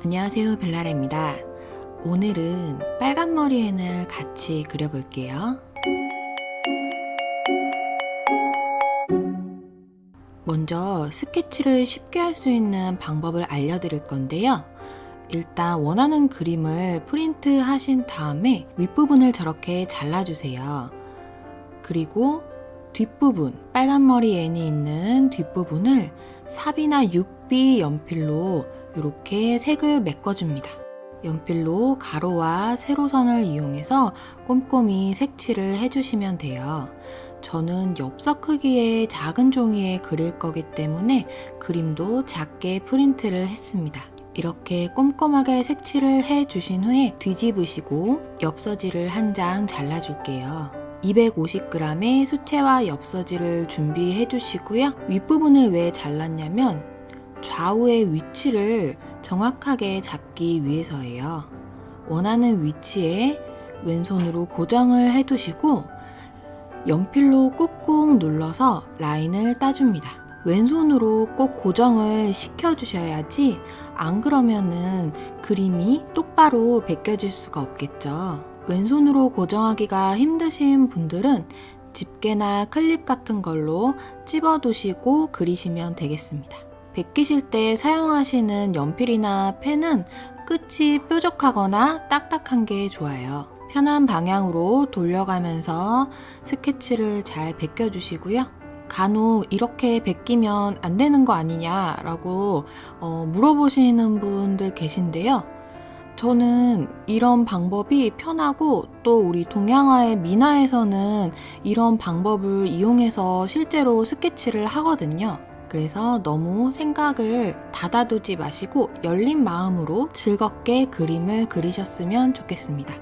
안녕하세요, 벨라라입니다. 오늘은 빨간 머리 앤을 같이 그려볼게요. 먼저 스케치를 쉽게 할 수 있는 방법을 알려드릴 건데요. 일단 원하는 그림을 프린트 하신 다음에 윗부분을 저렇게 잘라주세요. 그리고 뒷부분, 빨간 머리 앤이 있는 뒷부분을 삽이나 6B 연필로 이렇게 색을 메꿔줍니다. 연필로 가로와 세로선을 이용해서 꼼꼼히 색칠을 해주시면 돼요. 저는 엽서 크기의 작은 종이에 그릴 거기 때문에 그림도 작게 프린트를 했습니다. 이렇게 꼼꼼하게 색칠을 해주신 후에 뒤집으시고 엽서지를 한 장 잘라줄게요. 250g의 수채화 엽서지를 준비해 주시고요. 윗부분을 왜 잘랐냐면 좌우의 위치를 정확하게 잡기 위해서예요. 원하는 위치에 왼손으로 고정을 해 두시고 연필로 꾹꾹 눌러서 라인을 따줍니다. 왼손으로 꼭 고정을 시켜 주셔야지 안 그러면은 그림이 똑바로 베껴질 수가 없겠죠. 왼손으로 고정하기가 힘드신 분들은 집게나 클립 같은 걸로 찝어두시고 그리시면 되겠습니다. 베끼실 때 사용하시는 연필이나 펜은 끝이 뾰족하거나 딱딱한 게 좋아요. 편한 방향으로 돌려가면서 스케치를 잘 베껴주시고요. 간혹 이렇게 베끼면 안 되는 거 아니냐라고 물어보시는 분들 계신데요. 저는 이런 방법이 편하고 또 우리 동양화의 민화에서는 이런 방법을 이용해서 실제로 스케치를 하거든요. 그래서 너무 생각을 닫아두지 마시고 열린 마음으로 즐겁게 그림을 그리셨으면 좋겠습니다.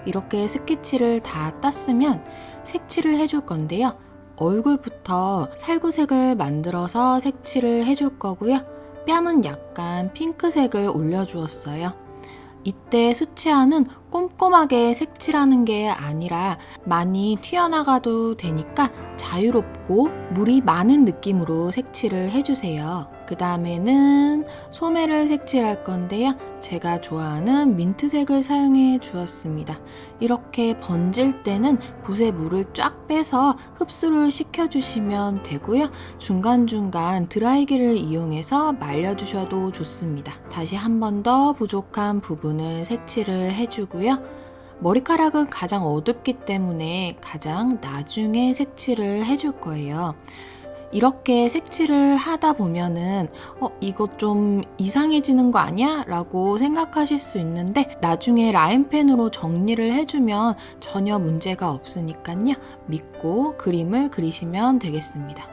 이렇게 스케치를 다 땄으면 색칠을 해줄 건데요. 얼굴부터 살구색을 만들어서 색칠을 해줄 거고요. 뺨은 약간 핑크색을 올려주었어요. 이때 수채화는 꼼꼼하게 색칠하는 게 아니라 많이 튀어나가도 되니까 자유롭고 물이 많은 느낌으로 색칠을 해주세요. 그 다음에는 소매를 색칠할 건데요. 제가 좋아하는 민트색을 사용해 주었습니다. 이렇게 번질 때는 붓에 물을 쫙 빼서 흡수를 시켜주시면 되고요. 중간중간 드라이기를 이용해서 말려주셔도 좋습니다. 다시 한 번 더 부족한 부분을 색칠을 해주고요. 머리카락은 가장 어둡기 때문에 가장 나중에 색칠을 해줄 거예요. 이렇게 색칠을 하다 보면은 이거 좀 이상해지는 거 아니야? 라고 생각하실 수 있는데 나중에 라인펜으로 정리를 해주면 전혀 문제가 없으니까요. 믿고 그림을 그리시면 되겠습니다.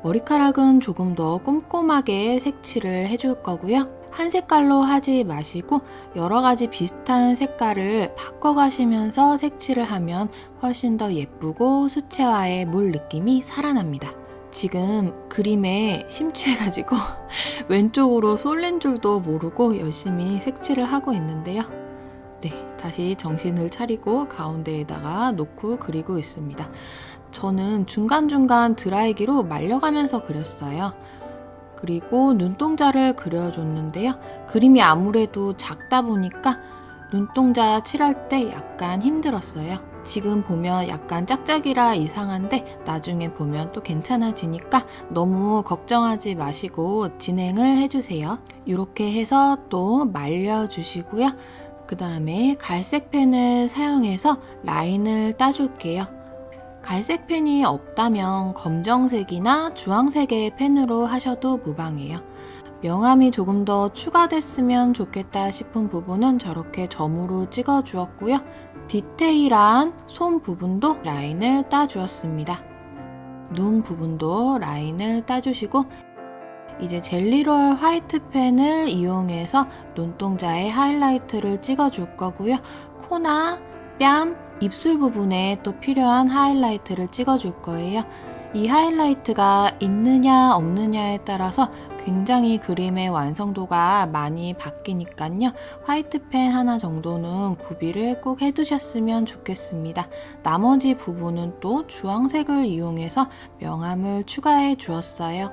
머리카락은 조금 더 꼼꼼하게 색칠을 해줄 거고요. 한 색깔로 하지 마시고 여러 가지 비슷한 색깔을 바꿔가시면서 색칠을 하면 훨씬 더 예쁘고 수채화의 물 느낌이 살아납니다. 지금 그림에 심취해가지고 왼쪽으로 쏠린 줄도 모르고 열심히 색칠을 하고 있는데요. 네, 다시 정신을 차리고 가운데에다가 놓고 그리고 있습니다. 저는 중간중간 드라이기로 말려가면서 그렸어요. 그리고 눈동자를 그려줬는데요. 그림이 아무래도 작다 보니까 눈동자 칠할 때 약간 힘들었어요. 지금 보면 약간 짝짝이라 이상한데 나중에 보면 또 괜찮아지니까 너무 걱정하지 마시고 진행을 해주세요. 이렇게 해서 또 말려주시고요. 그 다음에 갈색 펜을 사용해서 라인을 따줄게요. 갈색 펜이 없다면 검정색이나 주황색의 펜으로 하셔도 무방해요. 명암이 조금 더 추가됐으면 좋겠다 싶은 부분은 저렇게 점으로 찍어 주었고요. 디테일한 손 부분도 라인을 따주었습니다. 눈 부분도 라인을 따주시고 이제 젤리롤 화이트 펜을 이용해서 눈동자에 하이라이트를 찍어 줄 거고요. 코나 뺨, 입술 부분에 또 필요한 하이라이트를 찍어 줄 거예요. 이 하이라이트가 있느냐 없느냐에 따라서 굉장히 그림의 완성도가 많이 바뀌니까요. 화이트펜 하나 정도는 구비를 꼭 해두셨으면 좋겠습니다. 나머지 부분은 또 주황색을 이용해서 명암을 추가해 주었어요.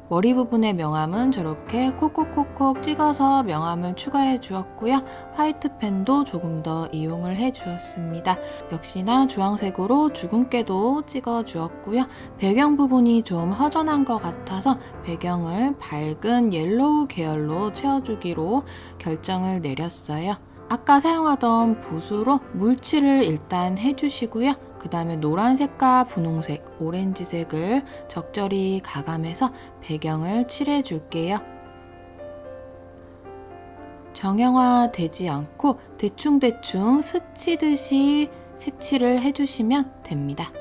머리 부분의 명암은 저렇게 콕콕콕콕 찍어서 명암을 추가해 주었고요. 화이트 펜도 조금 더 이용을 해 주었습니다. 역시나 주황색으로 주근깨도 찍어 주었고요. 배경 부분이 좀 허전한 것 같아서 배경을 밝은 옐로우 계열로 채워주기로 결정을 내렸어요. 아까 사용하던 붓으로 물칠을 일단 해주시고요. 그 다음에 노란색과 분홍색, 오렌지색을 적절히 가감해서 배경을 칠해 줄게요. 정형화되지 않고 대충대충 스치듯이 색칠을 해주시면 됩니다.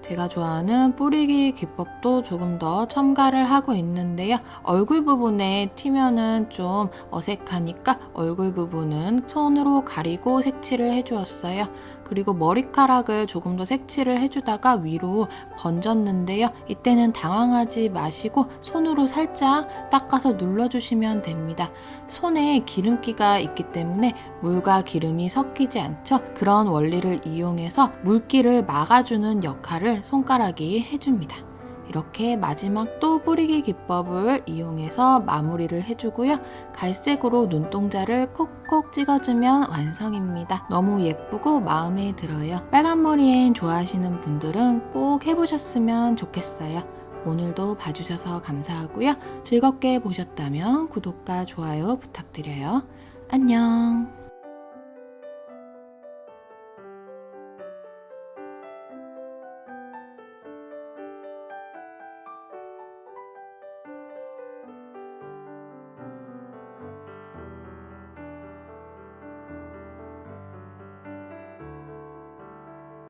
제가 좋아하는 뿌리기 기법도 조금 더 첨가를 하고 있는데요. 얼굴 부분에 튀면은 좀 어색하니까 얼굴 부분은 손으로 가리고 색칠을 해주었어요. 그리고 머리카락을 조금 더 색칠을 해주다가 위로 번졌는데요. 이때는 당황하지 마시고 손으로 살짝 닦아서 눌러주시면 됩니다. 손에 기름기가 있기 때문에 물과 기름이 섞이지 않죠. 그런 원리를 이용해서 물기를 막아주는 역할을 손가락이 해줍니다. 이렇게 마지막 또 뿌리기 기법을 이용해서 마무리를 해주고요. 갈색으로 눈동자를 콕콕 찍어주면 완성입니다. 너무 예쁘고 마음에 들어요. 빨간 머리엔 좋아하시는 분들은 꼭 해보셨으면 좋겠어요. 오늘도 봐주셔서 감사하고요. 즐겁게 보셨다면 구독과 좋아요 부탁드려요. 안녕.